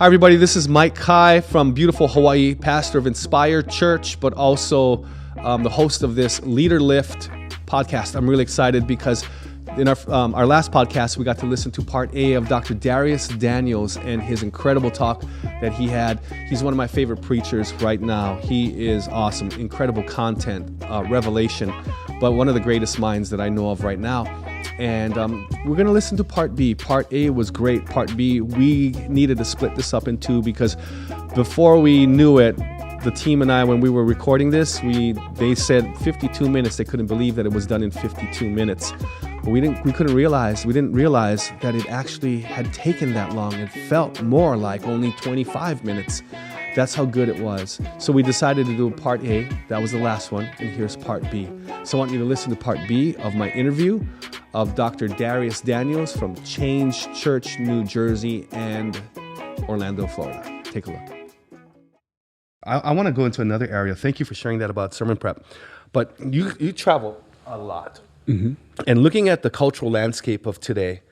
Hi, everybody. This is Mike Kai from beautiful Hawaii, pastor of Inspire Church, but also the host of this Leader Lift podcast. I'm really excited because in our last podcast, we got to listen to part A of Dr. Dharius Daniels and his incredible talk that he had. He's one of my favorite preachers right now. He is awesome, incredible content, revelation, but one of the greatest minds that I know of right now. And we're going to listen to part B. Part A was great. Part B, we needed to split this up in two because before we knew it, the team and I, when we were recording this, they said 52 minutes. They couldn't believe that it was done in 52 minutes. But we didn't realize that it actually had taken that long. It felt more like only 25 minutes. That's how good it was. So we decided to do part A. That was the last one. And here's part B. So I want you to listen to part B of my interview of Dr. Dharius Daniels from Change Church, New Jersey, and Orlando, Florida. Take a look. I want to go into another area. Thank you for sharing that about sermon prep. But you travel a lot. Mm-hmm. And looking at the cultural landscape of today,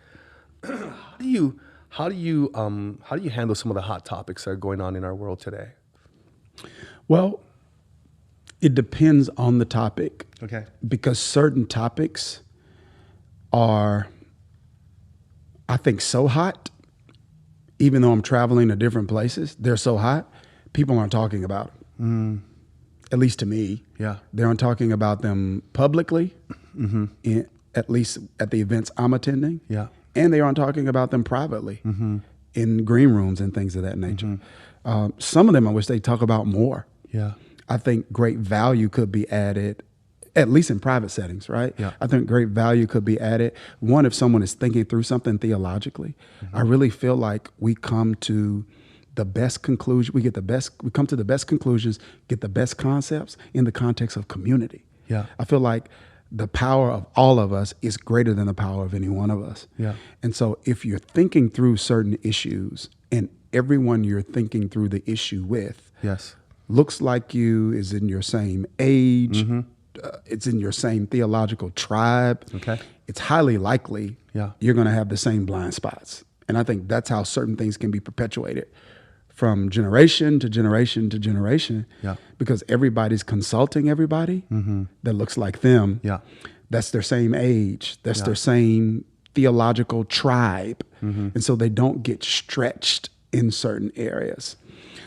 how do you handle some of the hot topics that are going on in our world today? Well, it depends on the topic. Okay. Because certain topics are, I think, so hot, even though I'm traveling to different places, they're so hot, people aren't talking about them. At least to me. Yeah. They aren't talking about them publicly, at least at the events I'm attending. Yeah. And they aren't talking about them privately in green rooms and things of that nature. Some of them I wish they'd talk about more. Yeah. I think great value could be added, at least in private settings, right? Yeah. I think great value could be added. One, if someone is thinking through something theologically, I really feel like we come to the best conclusion. We come to the best conclusions, get the best concepts in the context of community. Yeah. I feel like the power of all of us is greater than the power of any one of us. Yeah. And so if you're thinking through certain issues and everyone you're thinking through the issue with Yes. looks like you, is in your same age, it's in your same theological tribe, Okay. it's highly likely you're going to have the same blind spots. And I think that's how certain things can be perpetuated from generation to generation to generation, because everybody's consulting everybody that looks like them. Yeah. That's their same age. That's their same theological tribe. And so they don't get stretched in certain areas.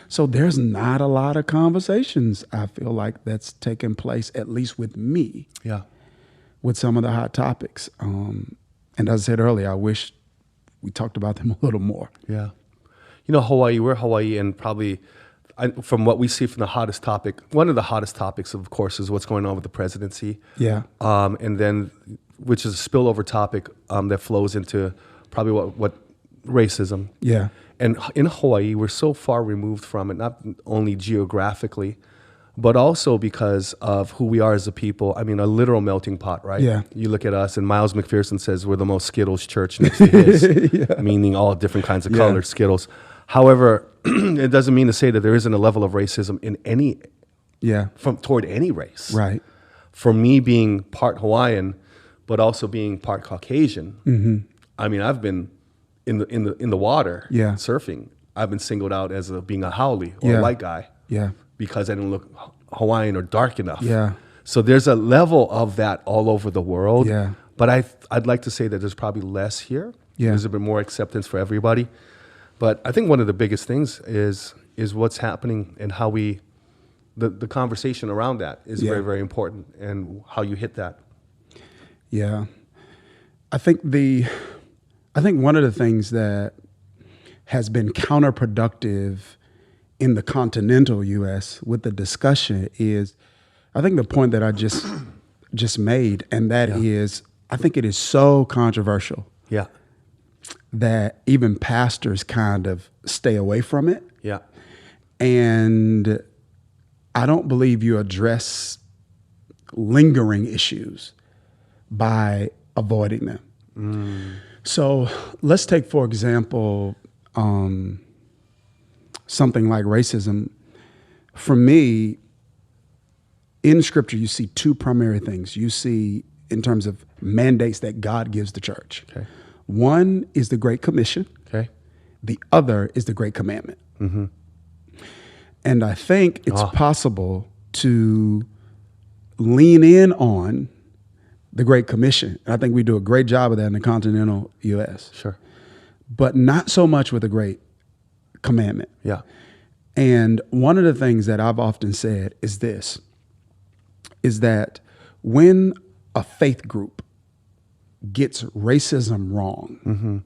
So there's not a lot of conversations, I feel like, that's taken place, at least with me, with some of the hot topics. And as I said earlier, I wish we talked about them a little more. Yeah. You know, we're Hawaii, and probably from what we see from the hottest topic, one of the hottest topics, of course, is what's going on with the presidency. Yeah. And then, which is a spillover topic that flows into probably what racism. Yeah. And in Hawaii, we're so far removed from it, not only geographically, but also because of who we are as a people. I mean, a literal melting pot, right? Yeah. You look at us, and Miles McPherson says we're the most Skittles church next to his, meaning all different kinds of colored Skittles. However, it doesn't mean to say that there isn't a level of racism in any, toward any race. Right. For me, being part Hawaiian, but also being part Caucasian, I mean, I've been in the water surfing. I've been singled out as being a haole or a white guy. Yeah. Because I didn't look Hawaiian or dark enough. Yeah. So there's a level of that all over the world. Yeah. But I'd like to say that there's probably less here. Yeah. There's a bit more acceptance for everybody. But I think one of the biggest things is what's happening and how the conversation around that is very, very important, and how you hit that. Yeah. I think one of the things that has been counterproductive in the continental U.S. with the discussion is, I think the point that I just made, and that is, I think it is so controversial that even pastors kind of stay away from it. Yeah. And I don't believe you address lingering issues by avoiding them. So let's take, for example, something like racism. For me, in Scripture, you see two primary things. You see, in terms of mandates that God gives the church. Okay. One is the Great Commission. Okay. The other is the great commandment. And I think it's possible to lean in on the Great Commission. I think we do a great job of that in the continental U.S. Sure. But not so much with the Great Commandment. Yeah. And one of the things that I've often said is this, is that when a faith group gets racism wrong,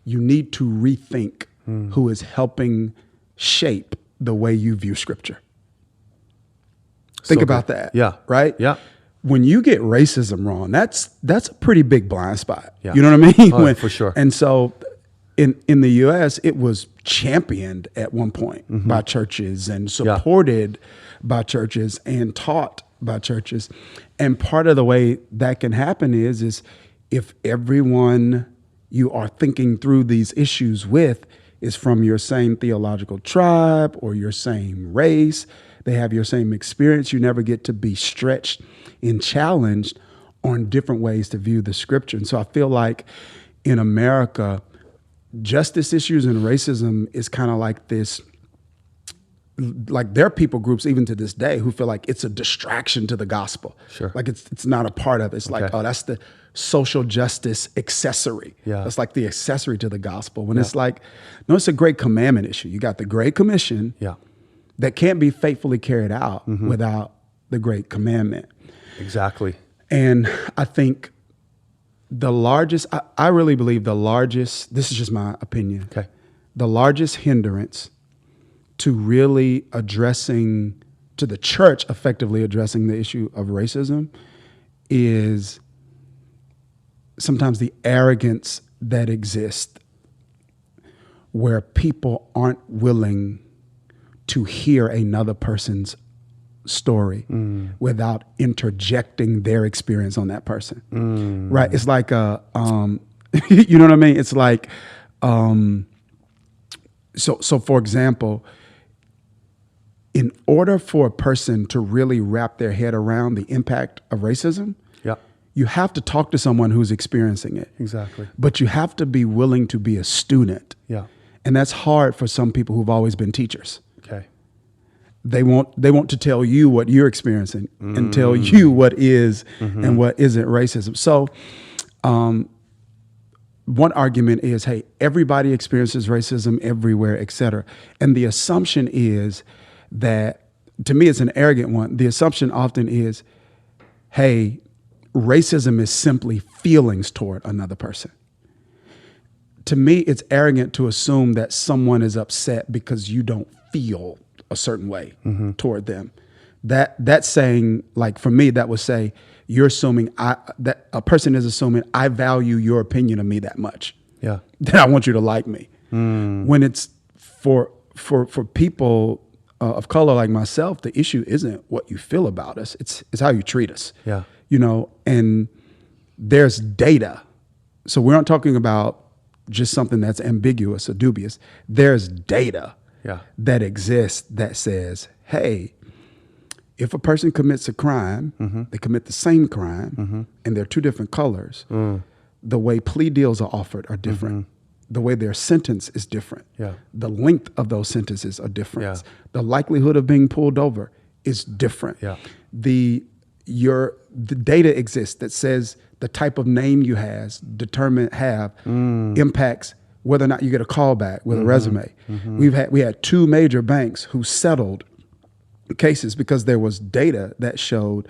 you need to rethink who is helping shape the way you view Scripture. Think about that. Yeah. Right? Yeah. When you get racism wrong, that's a pretty big blind spot. Yeah. You know what I mean? Oh, for sure. And so in the U.S., it was championed at one point by churches and supported by churches and taught by churches. And part of the way that can happen is if everyone you are thinking through these issues with is from your same theological tribe or your same race, they have your same experience, you never get to be stretched and challenged on different ways to view the Scripture. And so I feel like in America, justice issues and racism is kind of like this, like there are people groups even to this day who feel like it's a distraction to the gospel. Sure. Like it's not a part of it. It's like, oh, that's the social justice accessory. Yeah. That's like the accessory to the gospel. When it's like, no, it's a great commandment issue. You got the Great Commission that can't be faithfully carried out without the Great Commandment. Exactly. And I think the largest, I really believe the largest, this is just my opinion, the largest hindrance to really addressing, to the church effectively addressing the issue of racism is sometimes the arrogance that exists where people aren't willing to hear another person's story without interjecting their experience on that person. Right? It's like you know what I mean? It's like so for example, in order for a person to really wrap their head around the impact of racism, you have to talk to someone who's experiencing it. Exactly. But you have to be willing to be a student. And that's hard for some people who've always been teachers. They want to tell you what you're experiencing and tell you what is and what isn't racism. So one argument is, hey, everybody experiences racism everywhere, et cetera. And the assumption is that, to me, it's an arrogant one. The assumption often is, hey, racism is simply feelings toward another person. To me, it's arrogant to assume that someone is upset because you don't feel a certain way toward them. That's saying, like for me, that would say you're assuming that a person is assuming I value your opinion of me that much. That I want you to like me. When it's for people of color like myself, the issue isn't what you feel about us. It's how you treat us. You know, and there's data. So we're not talking about just something that's ambiguous or dubious. There's data that exists that says, hey, if a person commits a crime, they commit the same crime, and they're two different colors, the way plea deals are offered are different. The way their sentence is different. The length of those sentences are different. The likelihood of being pulled over is different. The data exists that says the type of name you have impacts whether or not you get a call back with a resume. We had two major banks who settled cases because there was data that showed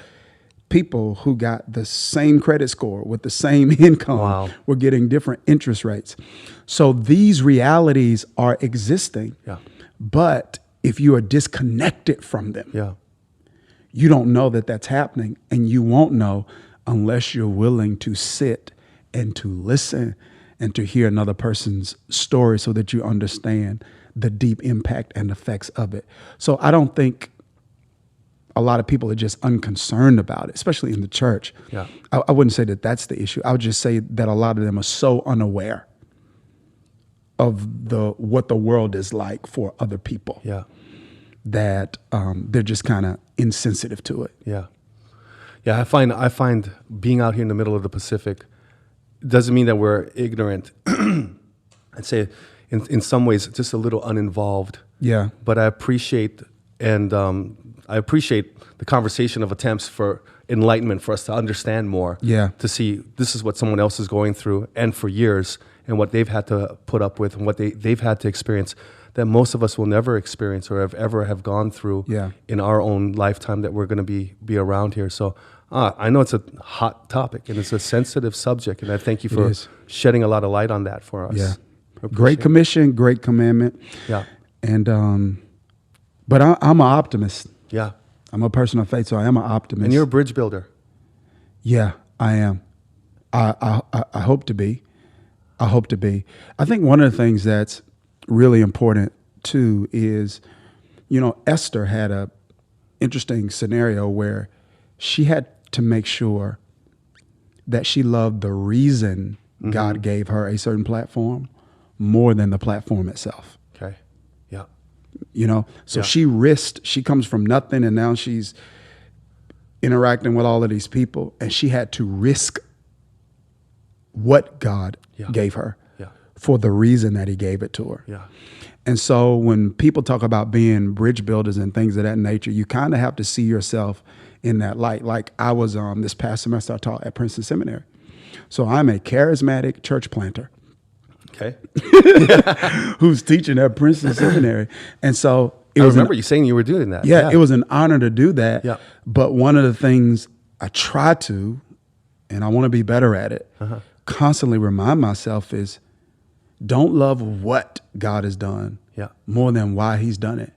people who got the same credit score with the same income were getting different interest rates. So these realities are existing, but if you are disconnected from them, you don't know that that's happening, and you won't know unless you're willing to sit and to listen and to hear another person's story so that you understand the deep impact and effects of it. So I don't think a lot of people are just unconcerned about it, especially in the church. I wouldn't say that that's the issue. I would just say that a lot of them are so unaware of what the world is like for other people that they're just kind of insensitive to it. I find being out here in the middle of the Pacific doesn't mean that we're ignorant. I'd say in some ways just a little uninvolved. Yeah. But I appreciate the conversation of attempts for enlightenment, for us to understand more. Yeah. To see this is what someone else is going through, and for years, and what they've had to put up with, and what they've had to experience that most of us will never experience or have gone through in our own lifetime that we're going to be around here. So I know it's a hot topic and it's a sensitive subject, and I thank you for shedding a lot of light on that for us. Yeah. Great commission, great commandment. Yeah. And but I'm an optimist. Yeah. I'm a person of faith, so I am an optimist. And you're a bridge builder. Yeah, I am. I hope to be. I hope to be. I think one of the things that's really important too is, Esther had a interesting scenario where she had to make sure that she loved the reason God gave her a certain platform more than the platform itself. Okay. Yeah. She comes from nothing, and now she's interacting with all of these people, and she had to risk what God gave her for the reason that he gave it to her. Yeah. And so when people talk about being bridge builders and things of that nature, you kind of have to see yourself in that light. Like I was, this past semester, I taught at Princeton Seminary. So I'm a charismatic church planter. Okay. Who's teaching at Princeton Seminary. And so I remember you saying you were doing that. Yeah, it was an honor to do that. Yeah. But one of the things I try to, and I want to be better at it, constantly remind myself is, don't love what God has done more than why he's done it.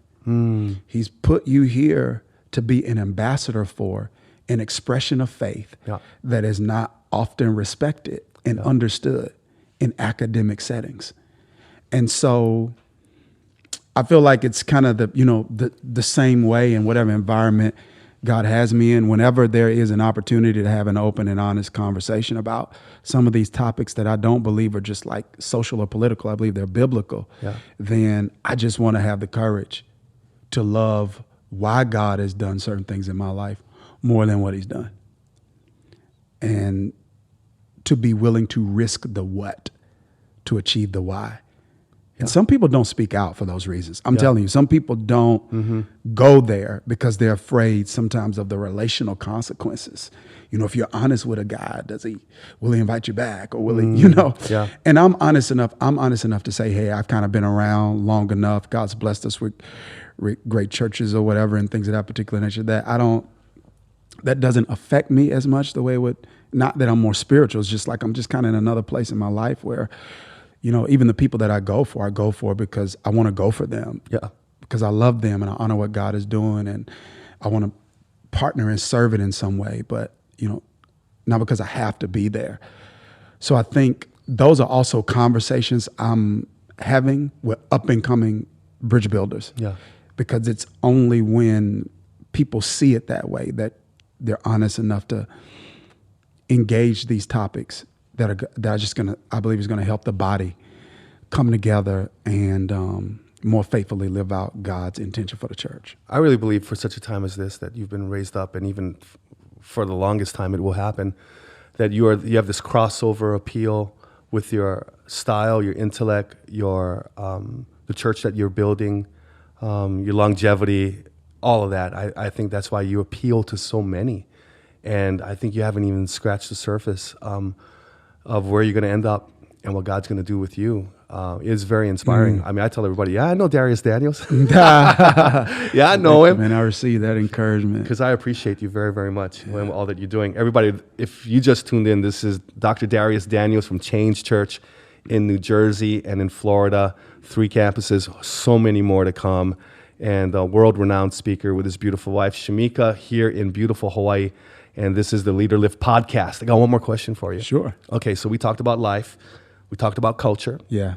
He's put you here to be an ambassador for an expression of faith that is not often respected and understood in academic settings. And so I feel like it's kind of the same way in whatever environment God has me in. Whenever there is an opportunity to have an open and honest conversation about some of these topics that I don't believe are just like social or political, I believe they're biblical, then I just want to have the courage to love why God has done certain things in my life more than what he's done. And to be willing to risk the what to achieve the why. And some people don't speak out for those reasons. I'm telling you, some people don't go there because they're afraid sometimes of the relational consequences. If you're honest with a guy, will he invite you back, or will he, And I'm honest enough to say, hey, I've kind of been around long enough. God's blessed us with great churches or whatever and things of that particular nature that doesn't affect me as much the way it would. Not that I'm more spiritual. It's just like I'm just kind of in another place in my life where, even the people that I go for because I want to go for them. Yeah. Because I love them and I honor what God is doing and I want to partner and serve it in some way, but, not because I have to be there. So I think those are also conversations I'm having with up and coming bridge builders. Yeah. Because it's only when people see it that way that they're honest enough to engage these topics that are I believe is going to help the body come together and more faithfully live out God's intention for the church. I really believe for such a time as this that you've been raised up, and even for the longest time it will happen, that you have this crossover appeal with your style, your intellect, your the church that you're building, your longevity, all of that. I think that's why you appeal to so many, and I think you haven't even scratched the surface of where you're going to end up and what God's going to do with you. Is very inspiring. I mean, I tell everybody, I know Dharius Daniels. I know him. And I receive that encouragement. Because I appreciate you very, very much and all that you're doing. Everybody, if you just tuned in, this is Dr. Dharius Daniels from Change Church in New Jersey and in Florida. 3 campuses, so many more to come. And a world-renowned speaker with his beautiful wife, Shamika, here in beautiful Hawaii. And this is the Leader Lift podcast. I got one more question for you. Sure. Okay, so we talked about life. We talked about culture. Yeah.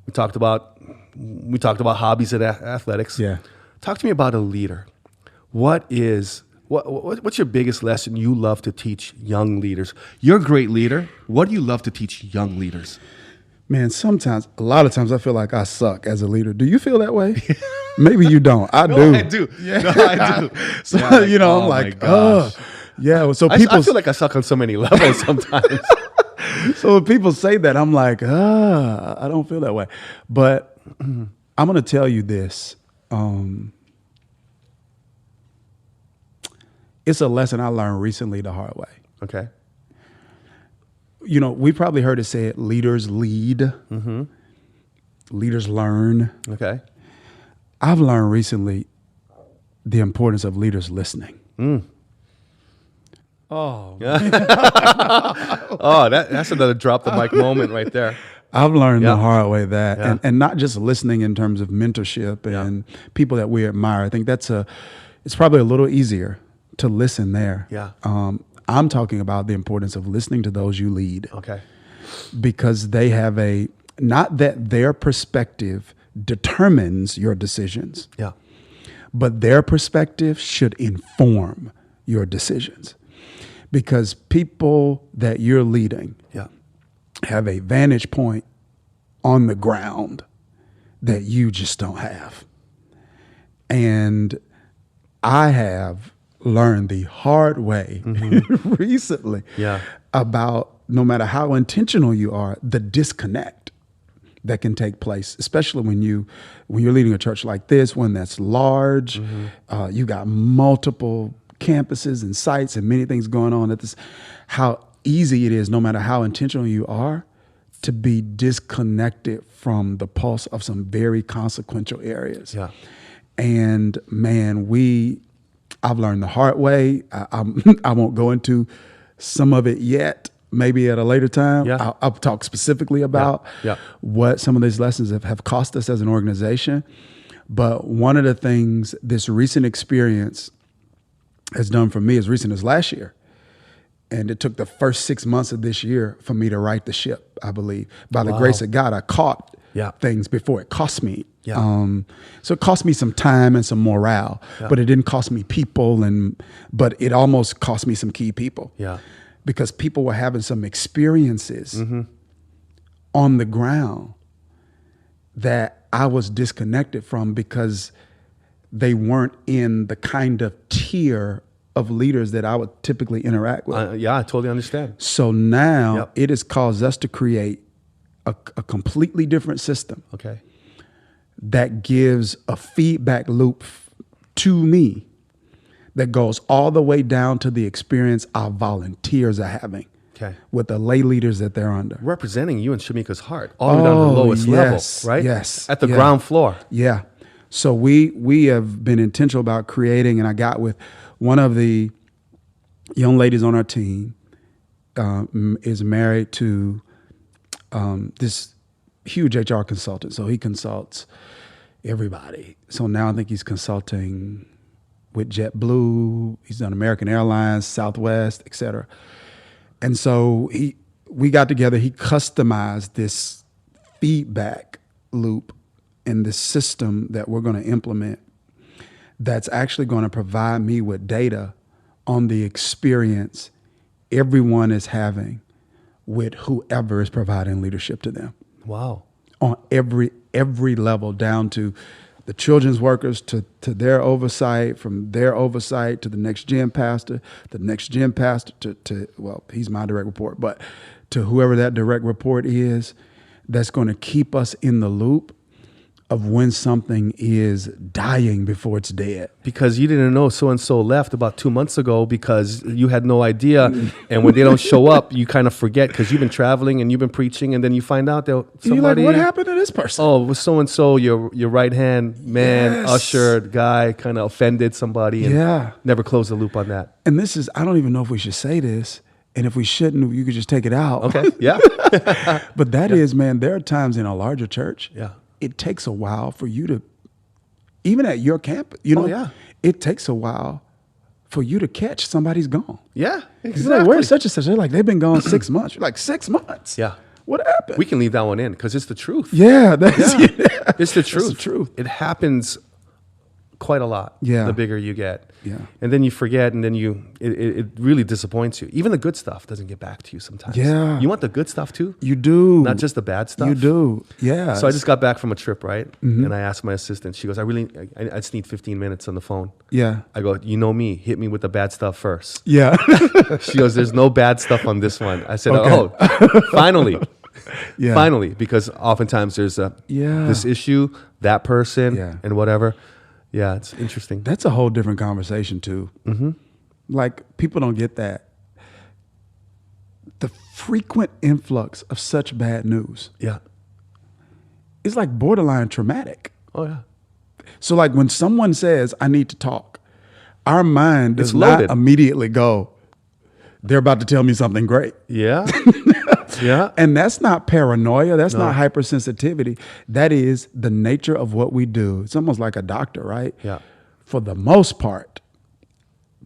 We talked about hobbies and athletics. Yeah. Talk to me about a leader. What's your biggest lesson you love to teach young leaders? You're a great leader. What do you love to teach young leaders? Man, a lot of times I feel like I suck as a leader. Do you feel that way? Maybe you don't. I do. I do. Yeah. No, I do. So, I'm like, oh. Yeah, so people... I feel like I suck on so many levels sometimes. So when people say that, I'm like, I don't feel that way. But I'm going to tell you this. It's a lesson I learned recently the hard way. Okay. You know, we probably heard it said, leaders lead, leaders learn. Okay. I've learned recently the importance of leaders listening. Oh, Oh, that's another drop the mic moment right there. I've learned the hard way that, Yeah. and not just listening in terms of mentorship and people that we admire. I think it's probably a little easier to listen there. Yeah. I'm talking about the importance of listening to those you lead. Okay. Because they have not that their perspective determines your decisions, Yeah. but their perspective should inform your decisions. Because people that you're leading Yeah. have a vantage point on the ground that you just don't have. And I have learned the hard way recently about, no matter how intentional you are, the disconnect that can take place, especially when you're leading a church like this, one that's large. You got multiple campuses and sites and many things going on at this. How easy it is, no matter how intentional you are, to be disconnected from the pulse of some very consequential areas. Yeah. And man, I've learned the hard way. I won't go into some of it yet. Maybe at a later time. Yeah. I'll talk specifically about what some of these lessons have cost us as an organization. But one of the things this recent experience has done for me, as recent as last year, and it took the first 6 months of this year for me to right the ship, I believe. By the grace of God, I caught things before it cost me. So it cost me some time and some morale, but it didn't cost me people, but it almost cost me some key people. Yeah. Because people were having some experiences on the ground that I was disconnected from because they weren't in the kind of tier of leaders that I would typically interact with. I totally understand. So now it has caused us to create a completely different system. Okay. That gives a feedback loop to me that goes all the way down to the experience our volunteers are having with the lay leaders that they're under. Representing you and Shamika's heart all the way down to the lowest level, right? Yes. At the ground floor. Yeah. So we have been intentional about creating, and I got with one of the young ladies on our team is married to this huge HR consultant. So he consults everybody. So now I think he's consulting with JetBlue. He's done American Airlines, Southwest, et cetera. And so we got together. He customized this feedback loop in this system that we're going to implement that's actually going to provide me with data on the experience everyone is having with whoever is providing leadership to them. Wow. On every level, down to the children's workers, to their oversight, from their oversight to the next gen pastor, to well, he's my direct report, but to whoever that direct report is, that's going to keep us in the loop of when something is dying before it's dead. Because you didn't know so-and-so left about 2 months ago because you had no idea. And when they don't show up, you kind of forget because you've been traveling and you've been preaching, and then you find out that somebody... You're like, what happened to this person? Oh, it was so-and-so, your right-hand man, usher, guy, kind of offended somebody and never closed the loop on that. And this is, I don't even know if we should say this. And if we shouldn't, you could just take it out. Okay, yeah. But that is, man, there are times in a larger church... Yeah. It takes a while for you to, even at your campus, it takes a while for you to catch somebody's gone. Yeah, exactly. You're like, where's such and such? They're like, they've been gone 6 months. You're like, 6 months? Yeah. What happened? We can leave that one in because it's the truth. Yeah. It's the truth. It's the truth. It happens quite a lot. Yeah. The bigger you get. Yeah. And then you forget, and then it really disappoints you. Even the good stuff doesn't get back to you sometimes. Yeah. You want the good stuff too? You do. Not just the bad stuff? You do. Yeah. So I just got back from a trip, right? And I asked my assistant, she goes, I just need 15 minutes on the phone. Yeah. I go, you know me, hit me with the bad stuff first. Yeah. She goes, there's no bad stuff on this one. I said, Okay. oh, finally. Yeah. Finally, because oftentimes there's this issue, that person, and whatever. Yeah, it's interesting. That's a whole different conversation too. Mm-hmm. Like, people don't get that. The frequent influx of such bad news. Yeah. It's like borderline traumatic. Oh, yeah. So like when someone says, I need to talk, our mind does It's loaded. not immediately go, they're about to tell me something great. Yeah. Yeah. And that's not paranoia. That's not hypersensitivity. That is the nature of what we do. It's almost like a doctor, right? Yeah. For the most part,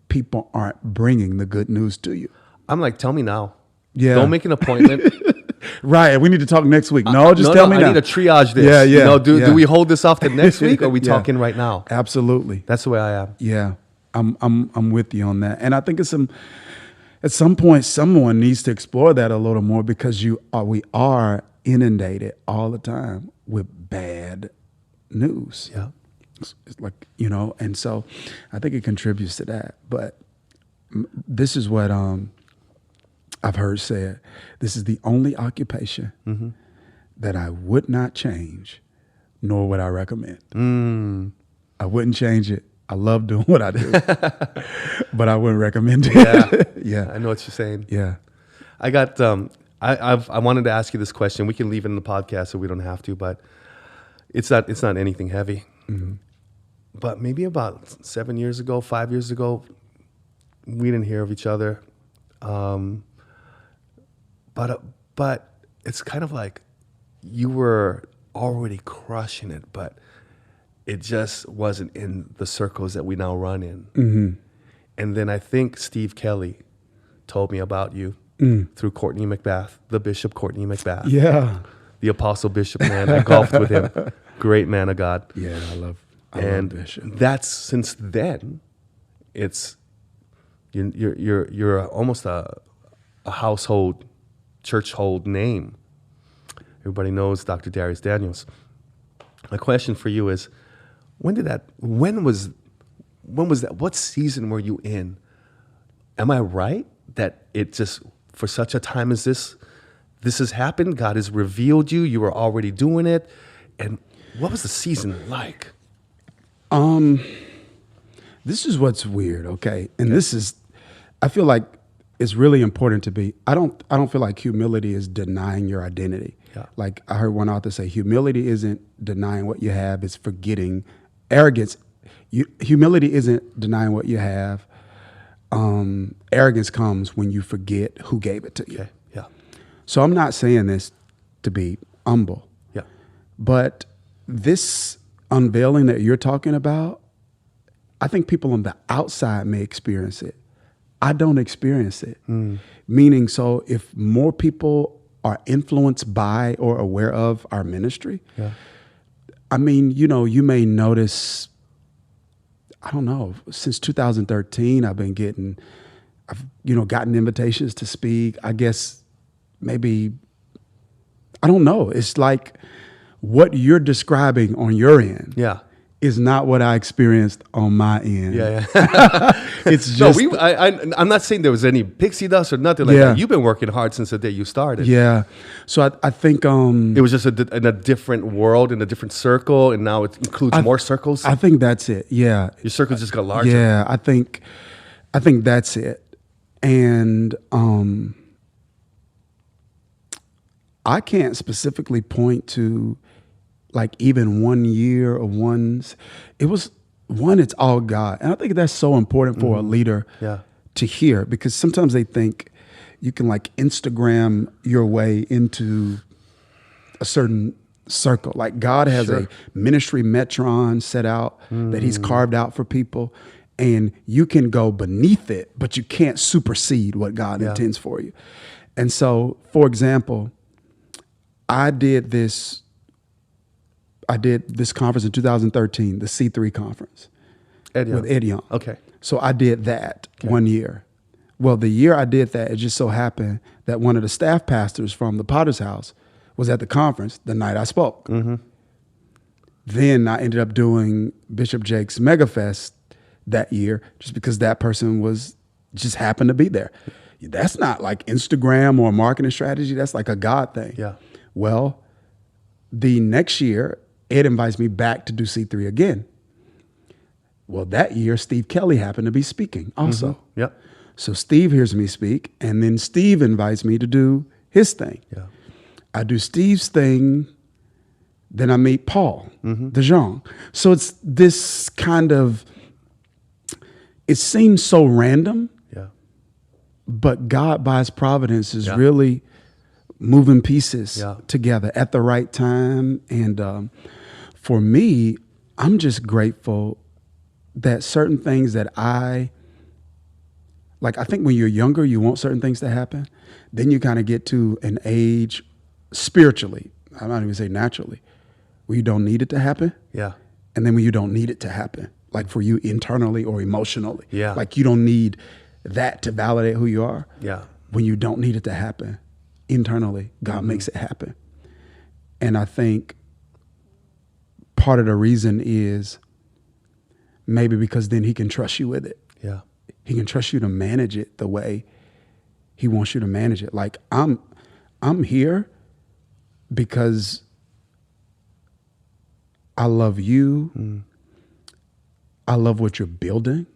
people aren't bringing the good news to you. I'm like, tell me now. Yeah. Don't make an appointment. Right. We need to talk next week. No, just tell me now. I need to triage this. Yeah, yeah. Do we hold this off to next week, or are we Yeah. talking right now? Absolutely. That's the way I am. Yeah. I'm with you on that. And I think at some point, someone needs to explore that a little more, because we are inundated all the time with bad news. Yeah. It's like, and so I think it contributes to that. But this is what I've heard said. This is the only occupation that I would not change, nor would I recommend. I wouldn't change it. I love doing what I do, but I wouldn't recommend it. Yeah. Yeah. I know what you're saying. Yeah. I got, I wanted to ask you this question. We can leave it in the podcast so we don't have to, but it's not anything heavy. Mm-hmm. But maybe about 7 years ago, 5 years ago, we didn't hear of each other. But it's kind of like you were already crushing it, but it just wasn't in the circles that we now run in. Mm-hmm. And then I think Steve Kelly told me about you through Courtney McBath, the Bishop Courtney McBath. Yeah. The Apostle Bishop, man. I golfed with him. Great man of God. Yeah, I love Bishop. That's, since then, you're almost a household, church-hold name. Everybody knows Dr. Dharius Daniels. My question for you is, when was that? What season were you in? Am I right that it just, for such a time as this has happened? God has revealed you. You were already doing it. And what was the season like? This is what's weird, okay? And this is, I feel like it's really important to be, I don't feel like humility is denying your identity. Yeah. Like I heard one author say, humility isn't denying what you have, it's forgetting. Arrogance, humility isn't denying what you have. Arrogance comes when you forget who gave it to you. Okay. Yeah. So I'm not saying this to be humble. Yeah. But this unveiling that you're talking about, I think people on the outside may experience it. I don't experience it. Meaning, so if more people are influenced by or aware of our ministry, I mean, you may notice, I don't know, since 2013, I've gotten invitations to speak. I guess maybe, I don't know. It's like what you're describing on your end. Yeah. Is not what I experienced on my end. Yeah. It's just I'm not saying there was any pixie dust or nothing like that. You've been working hard since the day you started. Yeah. So I think it was just in a different world, in a different circle, and now it includes more circles. I think that's it. Yeah. Your circle just got larger. Yeah, I think that's it. And I can't specifically point to like even 1 year or ones. It was one, it's all God. And I think that's so important for a leader to hear, because sometimes they think you can like Instagram your way into a certain circle. Like God has a ministry metron set out that he's carved out for people, and you can go beneath it, but you can't supersede what God intends for you. And so, for example, I did this conference in 2013, the C3 conference. with Ed Young. Okay. So I did that 1 year. Well, the year I did that, it just so happened that one of the staff pastors from the Potter's House was at the conference the night I spoke. Mm-hmm. Then I ended up doing Bishop Jake's Megafest that year just because that person just happened to be there. That's not like Instagram or marketing strategy. That's like a God thing. Yeah. Well, the next year, Ed invites me back to do C3 again. Well, that year, Steve Kelly happened to be speaking also. Mm-hmm. Yep. So Steve hears me speak, and then Steve invites me to do his thing. Yeah. I do Steve's thing, then I meet Paul DeJong. So it's this kind of, it seems so random, Yeah. but God by his providence is Yeah. really moving pieces Yeah. together at the right time. And for me, I'm just grateful that certain things that I think when you're younger, you want certain things to happen. Then you kind of get to an age spiritually, I'm not even say naturally, where you don't need it to happen. Yeah. And then when you don't need it to happen, like for you internally or emotionally. Yeah. Like you don't need that to validate who you are. Yeah. When you don't need it to happen internally, God makes it happen. And I think part of the reason is maybe because then he can trust you with it. Yeah. He can trust you to manage it the way he wants you to manage it. Like I'm here because I love you. I love what you're building.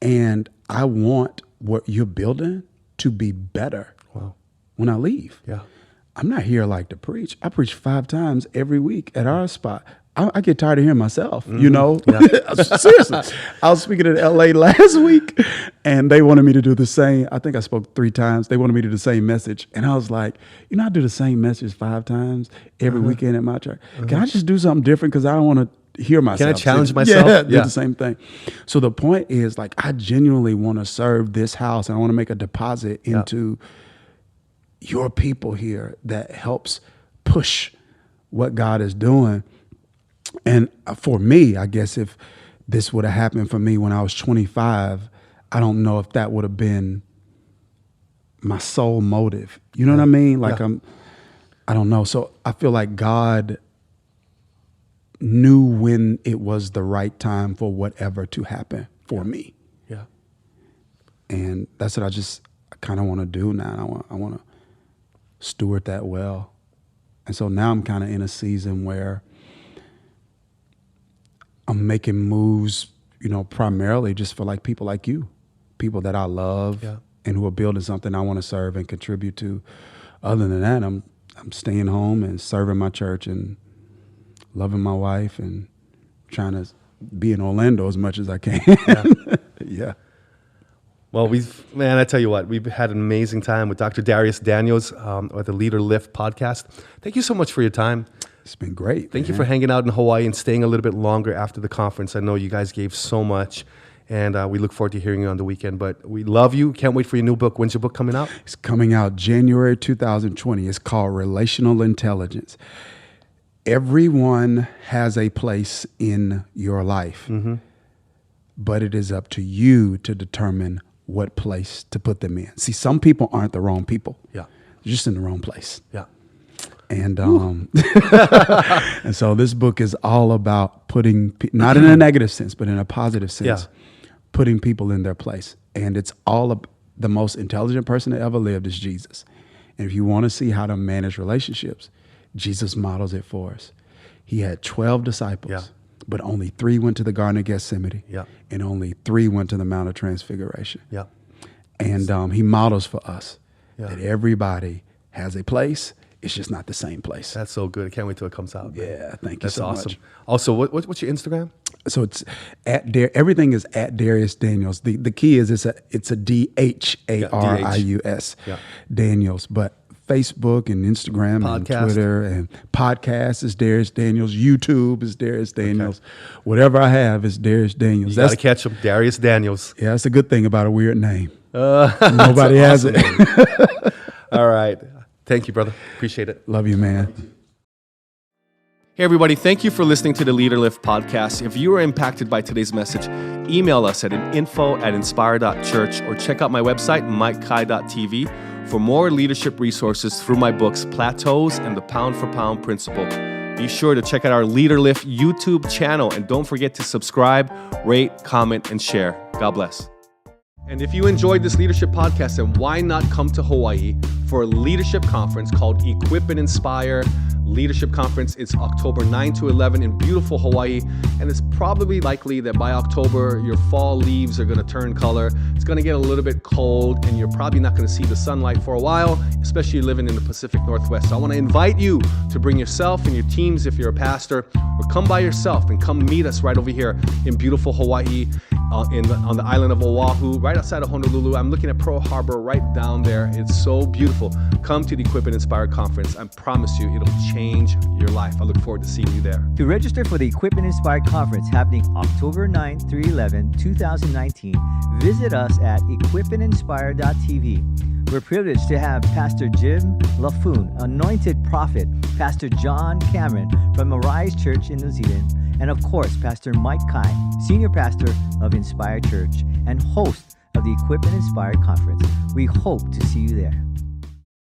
And I want what you're building to be better when I leave. Yeah. I'm not here like to preach. I preach 5 times every week at our spot. I get tired of hearing myself, you know? Yeah. Seriously. I was speaking in LA last week and they wanted me to do the same. I think I spoke 3 times. They wanted me to do the same message. And I was like, I do the same message 5 times every weekend at my church. Can I just do something different? Because I don't want to hear myself. Can I challenge myself? Yeah, do the same thing. So the point is, like, I genuinely want to serve this house and I want to make a deposit into your people here that helps push what God is doing. And for me, I guess if this would have happened for me when I was 25, I don't know if that would have been my sole motive. You know what I mean? Like I don't know. So I feel like God knew when it was the right time for whatever to happen for me. Yeah. And that's what I kind of want to do now. I want to steward that well. And so now I'm kind of in a season where I'm making moves, primarily just for like people like you, people that I love and who are building something I want to serve and contribute to. Other than that, I'm staying home and serving my church and loving my wife and trying to be in Orlando as much as I can. Yeah. Well, I tell you what, we've had an amazing time with Dr. Dharius Daniels or the Leader Lift podcast. Thank you so much for your time. It's been great. Thank you for hanging out in Hawaii and staying a little bit longer after the conference. I know you guys gave so much, and we look forward to hearing you on the weekend. But we love you. Can't wait for your new book. When's your book coming out? It's coming out January 2020. It's called Relational Intelligence. Everyone has a place in your life, but it is up to you to determine what place to put them in. See, some people aren't the wrong people. Yeah. They're just in the wrong place. Yeah. And and so this book is all about putting, not in a negative sense, but in a positive sense, putting people in their place. And it's all the most intelligent person that ever lived is Jesus. And if you want to see how to manage relationships, Jesus models it for us. He had 12 disciples, but only 3 went to the Garden of Gethsemane, and only 3 went to the Mount of Transfiguration. Yeah. And he models for us that everybody has a place. It's just not the same place. That's so good. I can't wait till it comes out. Man. Yeah, thank you That's so awesome. much. Also, what's your Instagram? So it's everything is at Dharius Daniels. The key is it's a DHARIUS Daniels, but Facebook and Instagram and Twitter and podcast is Dharius Daniels. YouTube is Dharius Daniels. Okay. Whatever I have is Dharius Daniels. You got to catch him, Dharius Daniels. Yeah, that's a good thing about a weird name. Nobody has it. All right. Thank you, brother. Appreciate it. Love you, man. Hey everybody, thank you for listening to the Leader Lift podcast. If you were impacted by today's message, email us at info@inspire.church or check out my website, mikekai.tv, for more leadership resources through my books, Plateaus and the Pound for Pound Principle. Be sure to check out our Leader Lift YouTube channel and don't forget to subscribe, rate, comment, and share. God bless. And if you enjoyed this leadership podcast, then why not come to Hawaii for a leadership conference called Equip and Inspire Leadership Conference. It's October 9 to 11 in beautiful Hawaii, and it's probably likely that by October your fall leaves are going to turn color. It's going to get a little bit cold, and you're probably not going to see the sunlight for a while, especially living in the Pacific Northwest. So I want to invite you to bring yourself and your teams if you're a pastor, or come by yourself and come meet us right over here in beautiful Hawaii. On the island of Oahu, right outside of Honolulu. I'm looking at Pearl Harbor right down there. It's so beautiful. Come to the Equip and Inspire Conference. I promise you, it'll change your life. I look forward to seeing you there. To register for the Equip and Inspire Conference happening October 9 through 11, 2019, visit us at equipandinspire.tv. We're privileged to have Pastor Jim Laffoon, anointed prophet, Pastor John Cameron from Arise Church in New Zealand, and of course, Pastor Mike Kai, senior pastor of Inspire Church and host of the Equip and Inspire Conference. We hope to see you there.